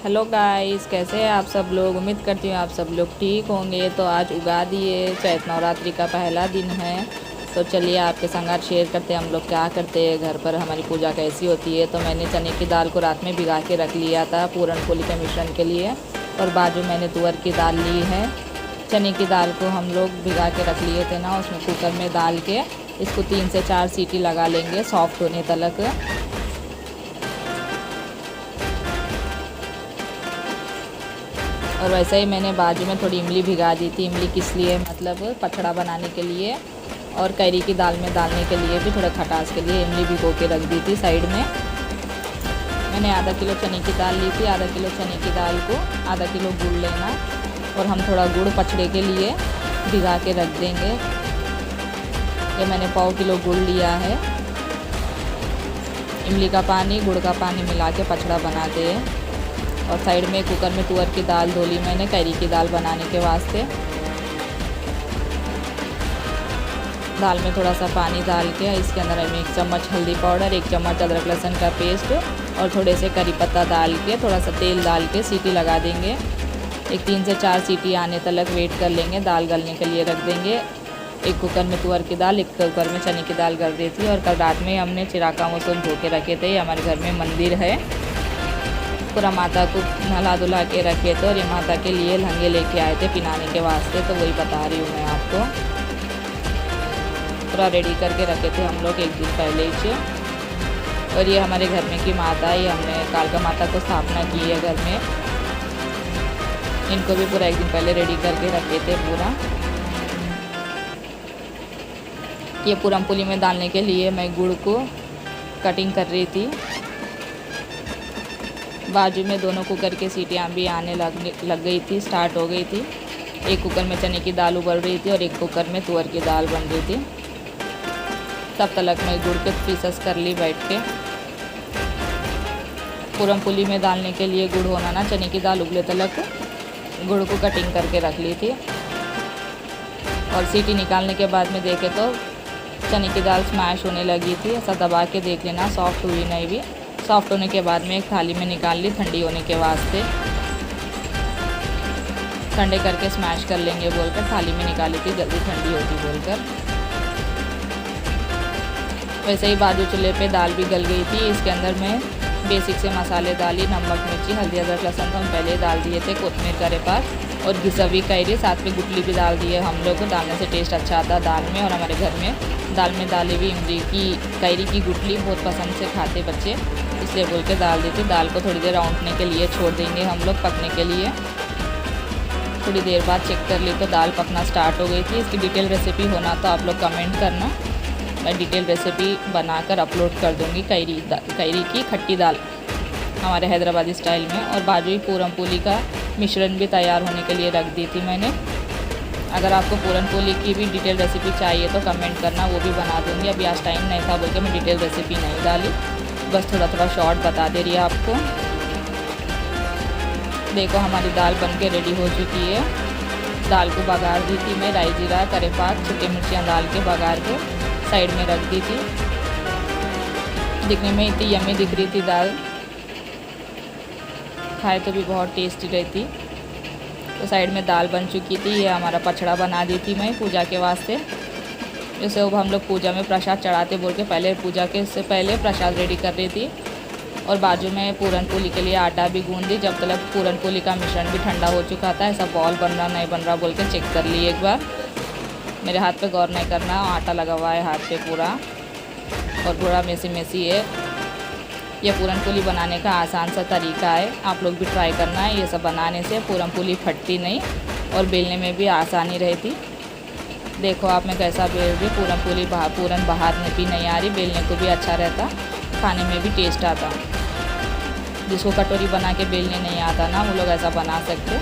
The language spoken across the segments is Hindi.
हेलो गाइस, कैसे हैं आप सब लोग। उम्मीद करती हूँ आप सब लोग ठीक होंगे। तो आज उगादी है, चैत नवरात्रि का पहला दिन है। तो चलिए आपके संग शेयर करते हैं हम लोग क्या करते हैं, घर पर हमारी पूजा कैसी होती है। तो मैंने चने की दाल को रात में भिगा के रख लिया था पूरन पोली के मिश्रण के लिए। और बाजू मैंने तुअर की दाल ली है। चने की दाल को हम लोग भिगा के रख लिए थे ना, उसमें कुकर में डाल के इसको 3 से 4 सीटी लगा लेंगे सॉफ्ट होने तक। और वैसे ही मैंने बाजू में थोड़ी इमली भिगा दी थी। इमली किस लिए, मतलब पछड़ा बनाने के लिए और कैरी की दाल में डालने के लिए भी, थोड़ा खटास के लिए इमली भिगो के रख दी थी साइड में। मैंने आधा किलो चने की दाल ली थी। आधा किलो चने की दाल को आधा किलो गुड़ लेना और हम थोड़ा गुड़ पछड़े के लिए भिगा के रख देंगे। ये मैंने 1/4 किलो गुड़ लिया है। इमली का पानी गुड़ का पानी मिला के पछड़ा बनाते हैं। और साइड में कुकर में तुअर की दाल धो ली मैंने कैरी की दाल बनाने के वास्ते। दाल में थोड़ा सा पानी डाल के इसके अंदर हमें 1 चम्मच हल्दी पाउडर, 1 चम्मच अदरक लहसुन का पेस्ट और थोड़े से करी पत्ता डाल के थोड़ा सा तेल डाल के सीटी लगा देंगे। एक 3 से 4 सीटी आने तक वेट कर लेंगे। दाल गलने के लिए रख देंगे। एक कुकर में तुअर की दाल, एक कुकर में चने की दाल कर दी थी। और कल रात में हमने चिराका मसून धो के रखे थे। हमारे घर में मंदिर है, पूरा माता को नहला धुला के रखे थे। और ये माता के लिए लहंगे लेके आए थे पिनाने के वास्ते, तो वही बता रही हूँ मैं आपको। पूरा रेडी करके रखे थे हम लोग 1 दिन पहले ही। और ये हमारे घर में की माता है, ये हमने कालका माता को स्थापना की है घर में। इनको भी पूरा 1 दिन पहले रेडी करके रखे थे पूरा। ये पूरन पोली में डालने के लिए मैं गुड़ को कटिंग कर रही थी। बाजू में दोनों कुकर की सीटियाँ भी आने लग गई थी, स्टार्ट हो गई थी। एक कुकर में चने की दाल उबल रही थी और एक कुकर में तुअर की दाल बन रही थी। तब तक मैं गुड़ के पीसेस कर ली बैठ के। पूरन पोली में डालने के लिए गुड़ होना ना, चने की दाल उबले तक गुड़ को कटिंग करके रख ली थी। और सीटी निकालने के बाद में देखे तो चने की दाल स्मैश होने लगी थी। ऐसा दबा के देख लेना, सॉफ्ट हुई नहीं भी। सॉफ्ट होने के बाद में एक थाली में निकाल ली ठंडी होने के वास्ते। ठंडे करके स्मैश कर लेंगे बोलकर थाली में निकाली थी, जल्दी ठंडी होती बोलकर। वैसे ही बाजू चूल्हे पे दाल भी गल गई थी। इसके अंदर मैं बेसिक से मसाले डाली, नमक मिर्ची हल्दी अदरक लहसुन तो हम पहले डाल दिए थे, कोतमीर करे पास और घिसवी कैरी, साथ में गुटली भी डाल दी है हम लोग को। डालने से टेस्ट अच्छा आता है दाल में। और हमारे घर में दाल में डाली हुई इमली की कैरी की गुटली बहुत पसंद से खाते बच्चे, इसलिए बोल के डाल दी थी। दाल को थोड़ी देर औंठने के लिए छोड़ देंगे हम लोग पकने के लिए। थोड़ी देर बाद चेक कर ली तो दाल पकना स्टार्ट हो गई थी। इसकी डिटेल रेसिपी होना तो आप लोग कमेंट करना, मैं डिटेल रेसिपी बनाकर अपलोड कर दूँगी। कैरी की खट्टी दाल हमारे हैदराबादी स्टाइल में। और बाजू ही पूरन पोली का मिश्रण भी तैयार होने के लिए रख दी थी मैंने। अगर आपको पूरन पोली की भी डिटेल रेसिपी चाहिए तो कमेंट करना, वो भी बना दूँगी। अभी आज टाइम नहीं था बोल के मैं डिटेल रेसिपी नहीं डाली, बस थोड़ा थोड़ा शॉर्ट बता दे रही है आपको। देखो हमारी दाल बन के रेडी हो चुकी है। दाल को बघार दी थी मैं, राई जीरा करेपाक सूखी मिर्चियाँ डाल के बघार के साइड में रख दी थी। दिखने में इतनी यम्मी दिख रही थी दाल, खाए तो भी बहुत टेस्टी रहती। तो साइड में दाल बन चुकी थी। ये हमारा पछड़ा बना दी थी मैं पूजा के वास्ते। जैसे अब हम लोग पूजा में प्रसाद चढ़ाते बोल के पहले पूजा के से पहले प्रसाद रेडी कर रही थी। और बाजू में पूरन पोली के लिए आटा भी गूंद दी। जब तक पूरन पोली का मिश्रण भी ठंडा हो चुका था, ऐसा बॉल बन रहा नहीं बन रहा बोल के चेक कर ली एक बार। मेरे हाथ पे गौर नहीं करना, आटा लगा हुआ है हाथ पे पूरा और पूरा मेसी मेसी है। यह पूरन पोली बनाने का आसान सा तरीका है, आप लोग भी ट्राई करना है। ये सब बनाने से पूरन पोली फटती नहीं और बेलने में भी आसानी रहती। देखो आप मैं कैसा बेल रही, पूरन पोली पूरन बाहर में भी नहीं आ रही, बेलने को भी अच्छा रहता, खाने में भी टेस्ट आता। जिसको कटोरी बना के बेलने नहीं आता ना, वो लोग ऐसा बना सकते।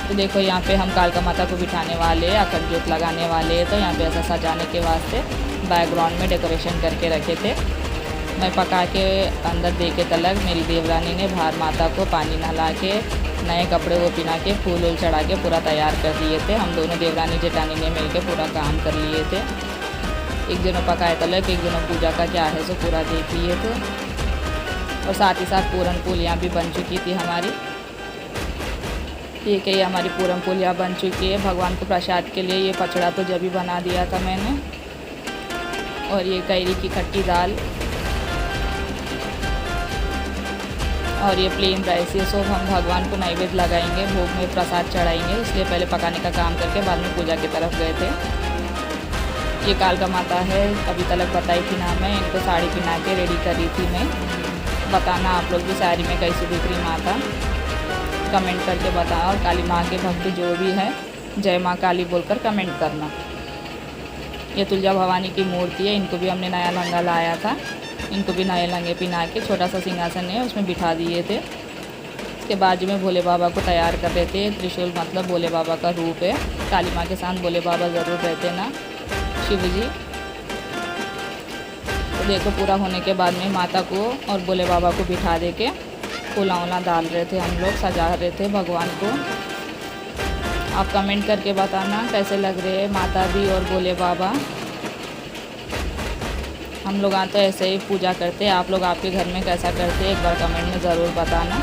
तो देखो यहाँ पे हम कालका माता को बिठाने वाले, अखंड ज्योत लगाने वाले, तो यहाँ पे ऐसा सजाने के वास्ते बैकग्राउंड में डेकोरेशन करके रखे थे। मैं पका के अंदर दे के तलक मेरी देवरानी ने बाहर माता को पानी नहला के नए कपड़े वो पिना के फूल वूल चढ़ा के पूरा तैयार कर दिए थे। हम दोनों देवरानी जेठानी ने मिलकर पूरा काम कर लिए थे। एक जनों पकाए तलक, एक जनों पूजा का क्या है सो पूरा देख लिए थे। और साथ ही साथ पूरन पोलियाँ भी बन चुकी थी हमारी। ठीक है, ये हमारी पूरन पोलियाँ बन चुकी है। भगवान को प्रसाद के लिए ये पचड़ा तो जब भी बना दिया था मैंने। और ये कैरी की खट्टी दाल और ये प्लेन राइस, ये सब हम भगवान को नैवेद्य लगाएंगे, भोग में प्रसाद चढ़ाएंगे, इसलिए पहले पकाने का काम करके बाद में पूजा की तरफ गए थे। ये कालका माता है, अभी तक बताई थी ना मैं, इनको साड़ी पहना के रेडी करी थी मैं। बताना आप लोग भी साड़ी में कैसी दिख रही माता, कमेंट करके बताना। और काली माँ के भक्त जो भी है जय माँ काली बोलकर कमेंट करना। ये तुलजा भवानी की मूर्ति है, इनको भी हमने नया लहंगा लाया था, इनको भी नए लहंगे पहना के छोटा सा सिंहासन है उसमें बिठा दिए थे। इसके बाजू में भोले बाबा को तैयार कर रहे थे। त्रिशूल मतलब भोले बाबा का रूप है। काली माँ के साथ भोले बाबा ज़रूर रहते ना, शिव जी। तो देखो पूरा होने के बाद में माता को और भोले बाबा को बिठा दे के फूला वूला डाल रहे थे हम लोग, सजा रहे थे भगवान को। आप कमेंट करके बताना कैसे लग रहे हैं माता भी और भोले बाबा। हम लोग तो ऐसे ही पूजा करते हैं, आप लोग आपके घर में कैसा करते हैं एक बार कमेंट में ज़रूर बताना।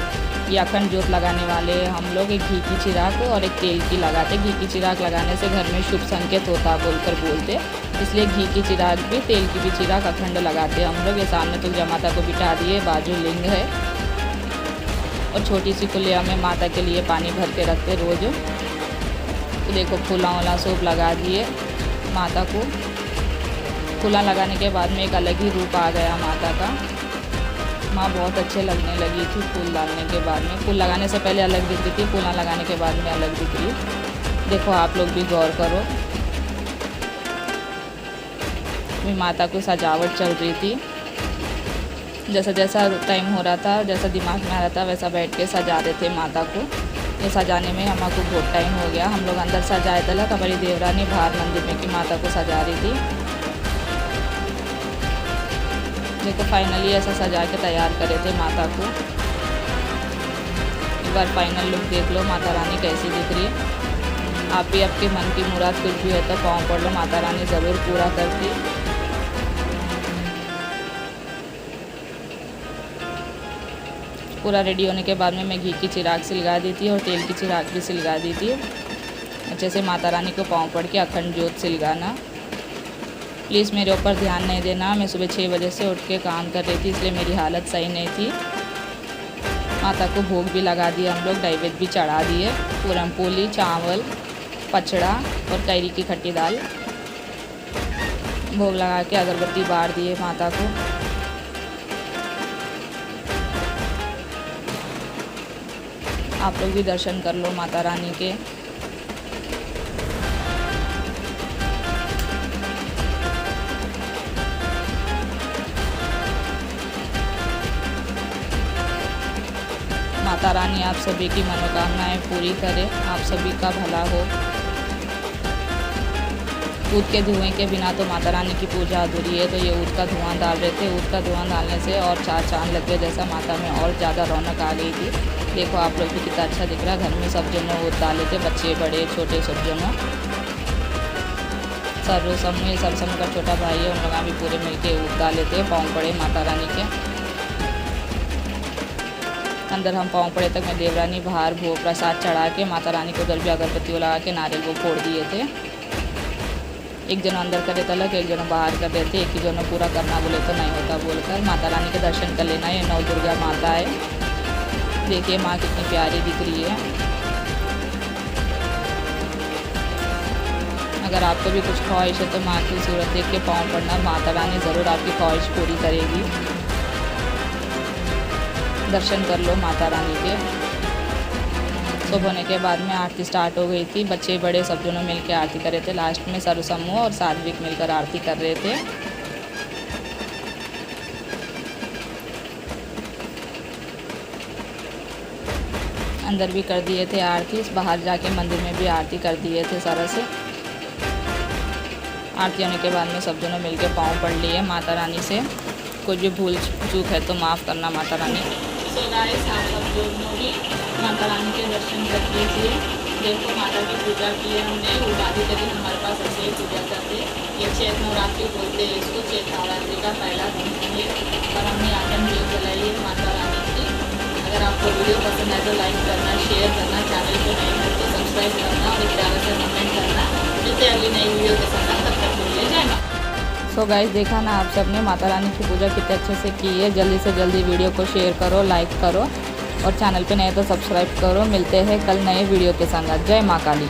ये अखंड जोत लगाने वाले हम लोग एक घी की चिराग और एक तेल की लगाते। घी की चिराग लगाने से घर में शुभ संकेत होता बोलकर बोलते, इसलिए घी की चिराग भी तेल की भी चिराग अखंड लगाते हम लोग। ये सामने तुलजा माता को बिठा दिए, बाजू लिंग है और छोटी सी कुलिया में माता के लिए पानी भर के रखते रोज़। तो देखो फूला वूला सूप लगा दिए माता को। फूला लगाने के बाद में एक अलग ही रूप आ गया माता का। माँ बहुत अच्छे लगने लगी थी फूल डालने के बाद में। फूल लगाने से पहले अलग दिख रही थी, फूला लगाने के बाद में अलग दिख रही। देखो आप लोग भी गौर करो। माता को सजावट चल रही थी, जैसा जैसा टाइम हो रहा था, जैसा दिमाग में आ रहा था वैसा बैठ के सजा रहे थे माता को। ये सजाने में हमको बहुत टाइम हो गया। हम लोग अंदर सजाए तलक, हमारी देवरानी बाहर मंदिर में की माता को सजा रही थी। देखो फाइनली ऐसा सजा के तैयार करे थे माता को। एक बार फाइनल लुक देख लो माता रानी कैसी दिख रही है। आप भी आपके मन की मुराद कुछ भी है तो पाँव पड़ लो, माता रानी ज़रूर पूरा करती। पूरा रेडी होने के बाद में मैं घी की चिराग सिलगा दी थी और तेल की चिराग भी सिलगा दी थी। अच्छे से माता रानी को पाँव पड़ के अखंड ज्योत सिलगाना। प्लीज़ मेरे ऊपर ध्यान नहीं देना, मैं सुबह 6 बजे से उठ के काम कर रही थी, इसलिए मेरी हालत सही नहीं थी। माता को भोग भी लगा दिया हम लोग, नैवेद्य भी चढ़ा दिए। पूरन पोली, चावल, पचड़ा और कैरी की खट्टी दाल भोग लगा के अगरबत्ती बार दिए माता को। आप लोग भी दर्शन कर लो माता रानी के। माता रानी आप सभी की मनोकामनाएं पूरी करे, आप सभी का भला हो। ऊद के धुएं के बिना तो माता रानी की पूजा अधूरी है, तो ये ऊद का धुआं डाल रहे थे। ऊद का धुआं डालने से और चार चांद लग गए, जैसा माता में और ज़्यादा रौनक आ गई थी। देखो आप लोग भी कितना अच्छा दिख रहा है। घर में सब जनों ऊद डाले थे, बच्चे बड़े छोटे सब जनों। सरसम का छोटा भाई है, उन लोग भी पूरे मिलके ऊद डाले थे, पाँव पड़े माता रानी के। अंदर हम पाँव पड़े तक मैं देवरानी बाहर भोग प्रसाद चढ़ा के माता रानी को उधर भी अगरबत्ती लगा के नारियल वो फोड़ दिए थे। एक जन अंदर करे तलक, एक जन बाहर कर रहे थे। एक ही जन पूरा करना बोले तो नहीं होता बोलकर माता रानी के दर्शन कर लेना। ये नौ दुर्गा माता है, देखिए माँ कितनी प्यारी दिख रही है। अगर आपको भी कुछ ख्वाहिश है तो माँ की सूरत देख के पाँव पड़ना, माता रानी ज़रूर आपकी ख्वाहिश पूरी करेगी। दर्शन कर लो माता रानी के। सब होने के बाद में आरती स्टार्ट हो गई थी। बच्चे बड़े सब दोनों मिलकर आरती कर रहे थे। लास्ट में सरु समूह और सात्विक मिलकर आरती कर रहे थे। अंदर भी कर दिए थे आरती, बाहर जाके मंदिर में भी आरती कर दिए थे सारा से। आरती होने के बाद में सब दोनों मिलकर पाँव पड़ लिए माता रानी से। कोई भी भूल चूक है तो माफ़ करना माता रानी। सो गाइस आप सब दोनों भी माता रानी के दर्शन कर लीजिए। देखो माता की पूजा की है हमने। उगादी के दिन हमारे पास ऐसे ही पूजा करते। ये चैत नवरात्रि बोलते हैं इसको, चैत नवरात्रि का पहला दिन है और हमने यहाँ पर दीप जलाई है माता रानी की। अगर आपको वीडियो पसंद है तो लाइक करना, शेयर करना, चैनल को नए हो तो सब्सक्राइब करना और एक प्यारा सा कमेंट करना। मिलते अगली नई वीडियो के साथ, तब तक के लिए जय माता। सो गाइस, देखा ना आप सबने माता रानी की पूजा कितने अच्छे से की है। जल्दी से जल्दी वीडियो को शेयर करो, लाइक करो और चैनल पे नए तो सब्सक्राइब करो। मिलते हैं कल नए वीडियो के संग। जय माँ काली।